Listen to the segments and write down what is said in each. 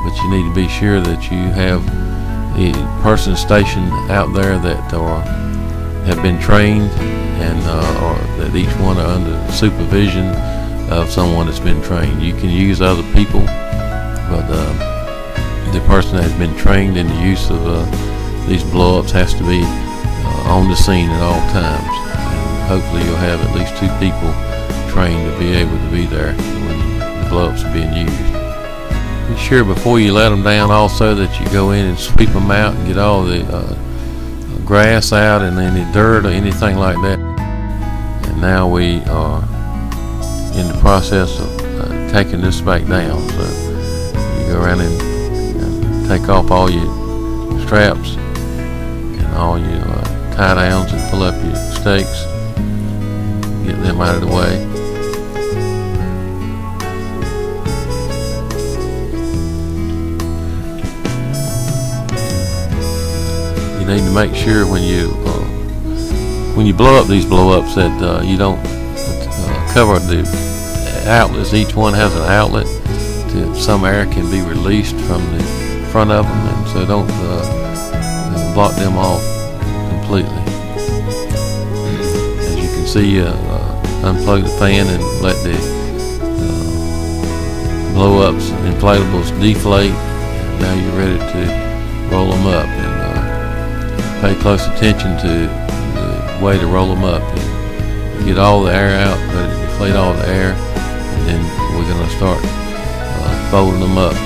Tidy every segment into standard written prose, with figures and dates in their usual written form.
but you need to be sure that you have a person stationed out there that have been trained, and or that each one are under supervision of someone that's been trained. You can use other people, but the person that has been trained in the use of these blow-ups has to be on the scene at all times. And hopefully you'll have at least 2 people trained to be able to be there when the blow-ups are being used. Be sure before you let them down also that you go in and sweep them out and get all the grass out and any dirt or anything like that. And now we are in the process of taking this back down. So you go around and take off all your straps and all your tie downs and pull up your stakes, get them out of the way. You need to make sure when you blow up these blow-ups that you don't cover the outlets. Each one has an outlet to some air can be released from the front of them, and so don't block them off completely. As you can see, unplug the fan and let the blow-ups and inflatables deflate, and now you're ready to roll them up. And pay close attention to the way to roll them up. And get all the air out, let it deflate all the air, and then we're going to start folding them up.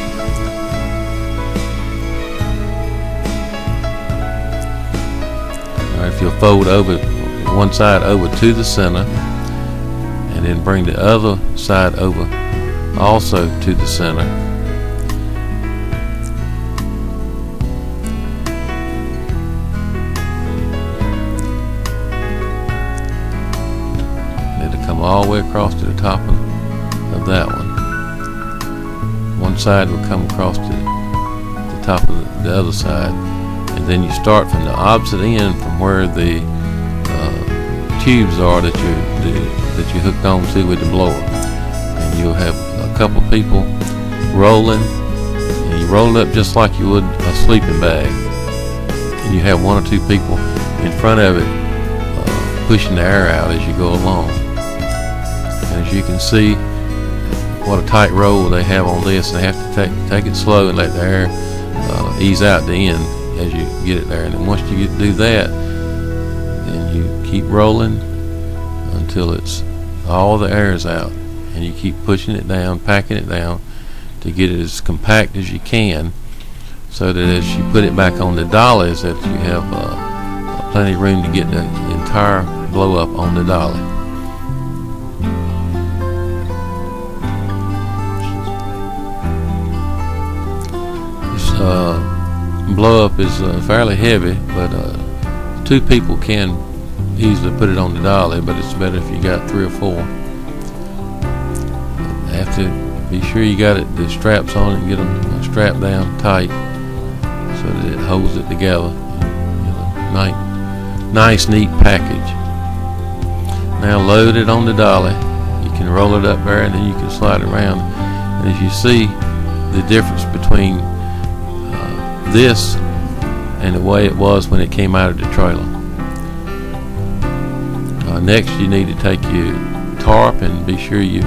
Alright, if you'll fold over one side over to the center, and then bring the other side over also to the center. All the way across to the top of that one. One side will come across to the top of the other side, and then you start from the opposite end from where the tubes are that you hooked on to with the blower. And you'll have a couple people rolling, and you roll it up just like you would a sleeping bag. And you have 1 or 2 people in front of it pushing the air out as you go along. As you can see, what a tight roll they have on this. They have to take it slow and let the air ease out the end as you get it there. And then once you do that, then you keep rolling until it's all the air is out, and you keep pushing it down, packing it down to get it as compact as you can, so that as you put it back on the dollies, that you have plenty of room to get the entire blow up on the dolly. Blow up is fairly heavy, but 2 people can easily put it on the dolly, but it's better if you got 3 or 4. You have to be sure you got the straps on it and get them strapped down tight so that it holds it together. Nice neat package. Now load it on the dolly. You can roll it up there, and then you can slide it around. And as you see the difference between this and the way it was when it came out of the trailer. Next, you need to take your tarp and be sure you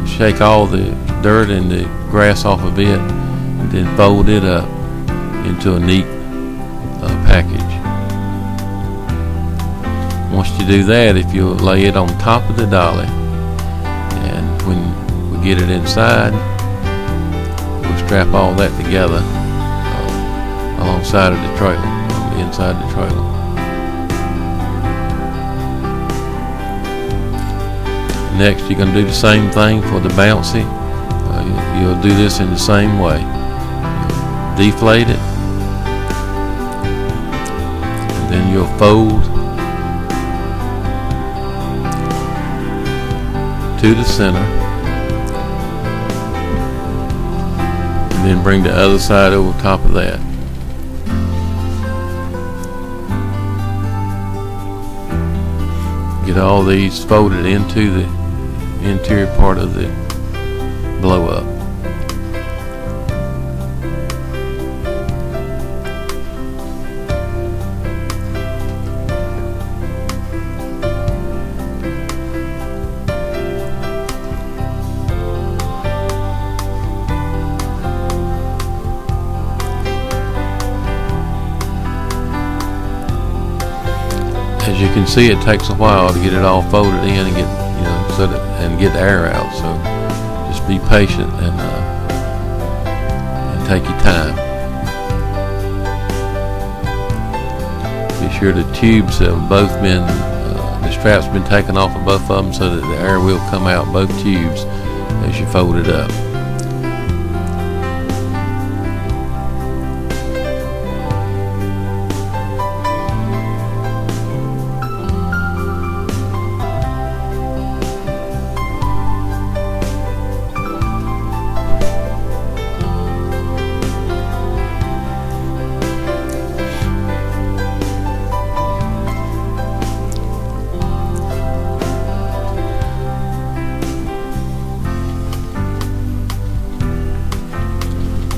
shake all the dirt and the grass off of it, and then fold it up into a neat package. Once you do that, if you lay it on top of the dolly, and when we get it inside, we'll strap all that together alongside of the trailer, inside the trailer. Next, you're going to do the same thing for the bouncy. You'll do this in the same way. Deflate it, and then you'll fold to the center, and then bring the other side over top of that. Get all these folded into the interior part of the blow up. can see it takes a while to get it all folded in and get, you know, so that, and get the air out. So just be patient and take your time. Be sure the tubes have both been, the strap's been taken off of both of them so that the air will come out both tubes as you fold it up.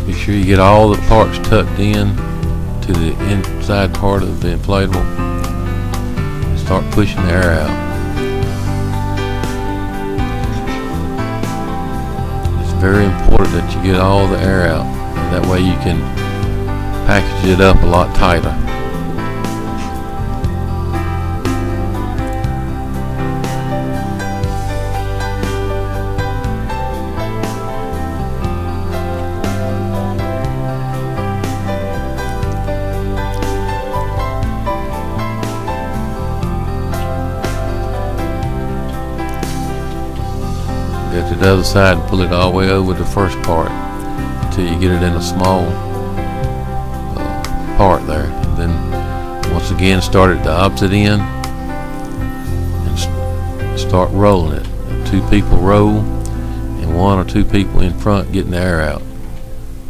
Be sure you get all the parts tucked in to the inside part of the inflatable and start pushing the air out. It's very important that you get all the air out. That way you can package it up a lot tighter. Go to the other side and pull it all the way over the first part until you get it in a small part there. And then once again start at the opposite end and start rolling it. 2 people roll and 1 or 2 people in front getting the air out,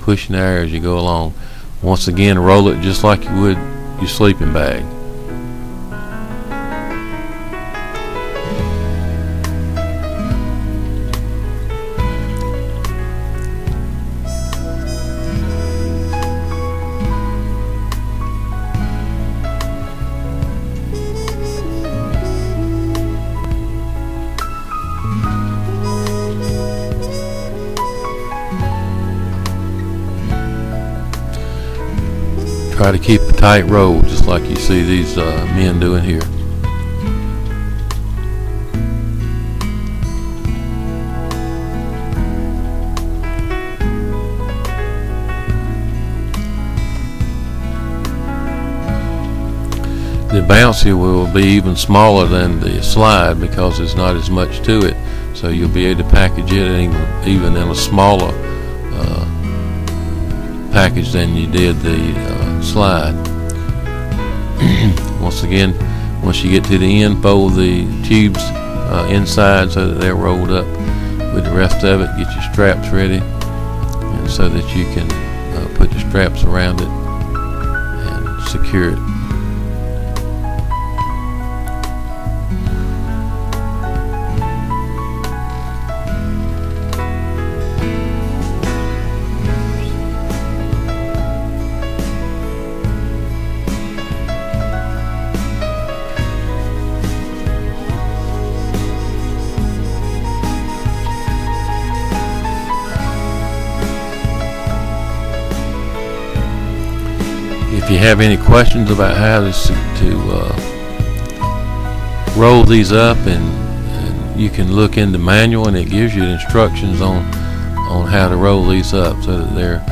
pushing the air as you go along. Once again, roll it just like you would your sleeping bag. Try to keep a tight roll just like you see these men doing here. The bouncy will be even smaller than the slide because there's not as much to it, so you'll be able to package it even in a smaller package than you did the slide. Once again, once you get to the end, fold the tubes inside so that they're rolled up with the rest of it. Get your straps ready, and so that you can put the straps around it and secure it. If you have any questions about how to roll these up, and you can look in the manual, and it gives you instructions on how to roll these up so that they're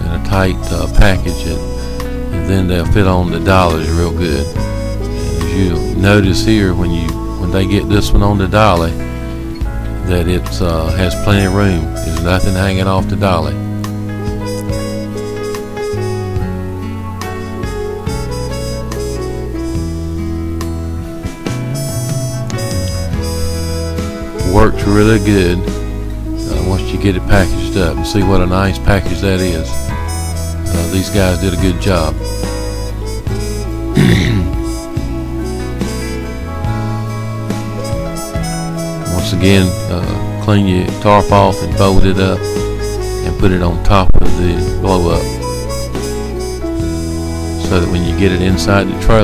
in a tight package, and then they'll fit on the dollies real good. And as you notice here, when they get this one on the dolly, that it has plenty of room. There's nothing hanging off the dolly. Works really good once you get it packaged up, and see what a nice package that is. These guys did a good job. Once again, clean your tarp off and fold it up and put it on top of the blow up so that when you get it inside the trailer,